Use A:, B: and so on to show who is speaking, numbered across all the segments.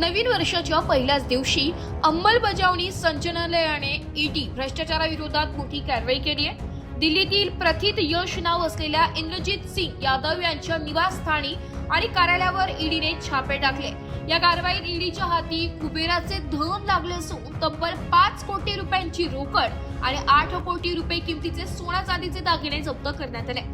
A: नवीन वर्षाच्या पहिल्याच दिवशी अंमलबजावणी संचालनालयाने ईडी भ्रष्टाचाराविरोधात मोठी कारवाई केली आहे। दिल्लीतील प्रथित यश नाव असलेल्या इंद्रजीत सिंग यादव यांच्या निवासस्थानी आणि कार्यालयावर ईडीने छापे टाकले। या कारवाईत ईडीच्या हाती कुबेराचे धन लागले असून तब्बल 5 कोटी रुपयांची रोकड आणि 8 कोटी रुपये किमतीचे सोना चांदीचे दागिने जप्त करण्यात आले।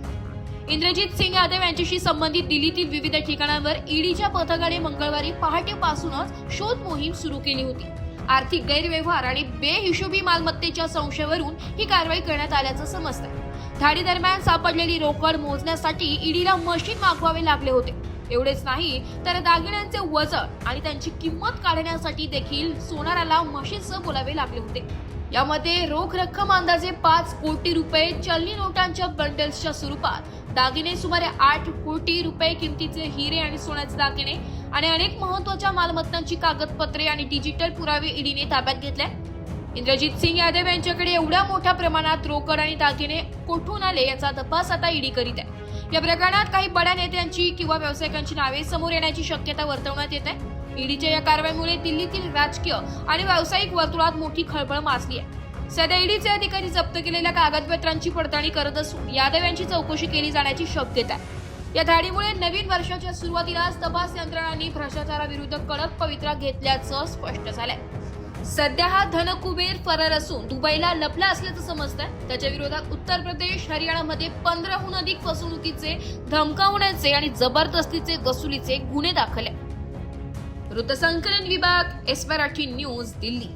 A: इंद्रजीत सिंग यादव यांच्याशी संबंधित दिल्लीतील विविध ठिकाणांवर ईडीच्या पथकाने मंगळवारी पहाटेपासूनच शोध मोहीम सुरू केली होती। आर्थिक गैरव्यवहार आणि बेहिशोबी मालमत्तेच्या संशयावरून ही कारवाई करण्यात आल्याचं समजतं। धाडी दरम्यान सापडलेली रोकड मोजण्यासाठी ईडीला मशीन मागवावे लागले होते। एवढेच नाही तर दागिन्यांचे वजन आणि त्यांची किंमत काढण्यासाठी देखील सोनाराला मशीनसह बोलावे लागले होते। यामध्ये रोख रक्कम अंदाजे 5 कोटी रुपये, चलनी नोटांच्या बंडल्सच्या स्वरूपात दागिने, सुमारे 8 कोटी रुपये किमतीचे हिरे आणि सोन्याचे दागिने आणि अनेक महत्त्वाच्या मालमत्तांची कागदपत्रे आणि डिजिटल पुरावे ईडीने ताब्यात घेतले। इंद्रजीत सिंग यादव यांच्याकडे एवढ्या मोठ्या प्रमाणात रोकड आणि दागिने कुठून आले याचा तपास आता ईडी करीत आहे। या प्रकरणात काही बड्या नेत्यांची किंवा व्यावसायिकांची नावे समोर येण्याची शक्यता वर्तवण्यात येत आहे। ईडीच्या या कारवाईमुळे दिल्लीतील राजकीय आणि व्यावसायिक वर्तुळात मोठी खळबळ माजली आहे। सध्या ईडीचे अधिकारी जप्त केलेल्या कागदपत्रांची पडताळणी करत असून यादव यांची चौकशी केली जाण्याची शक्यता आहे। या धाडीमुळे नवीन वर्षाच्या सुरुवातीलाच तपास यंत्रणांनी भ्रष्टाचाराविरुद्ध कडक पवित्रा घेतल्याचं स्पष्ट झालंय। सध्या हा धनकुबेर फरार असून दुबईला लपला असल्याचं समजतंय। त्याच्या विरोधात उत्तर प्रदेश, हरियाणामध्ये 15हून अधिक फसवणुकीचे, धमकावण्याचे आणि जबरदस्तीचे वसुलीचे गुन्हे दाखल आहेत। वृत्तसंकलन विभाग, एस मराठी न्यूज, दिल्ली।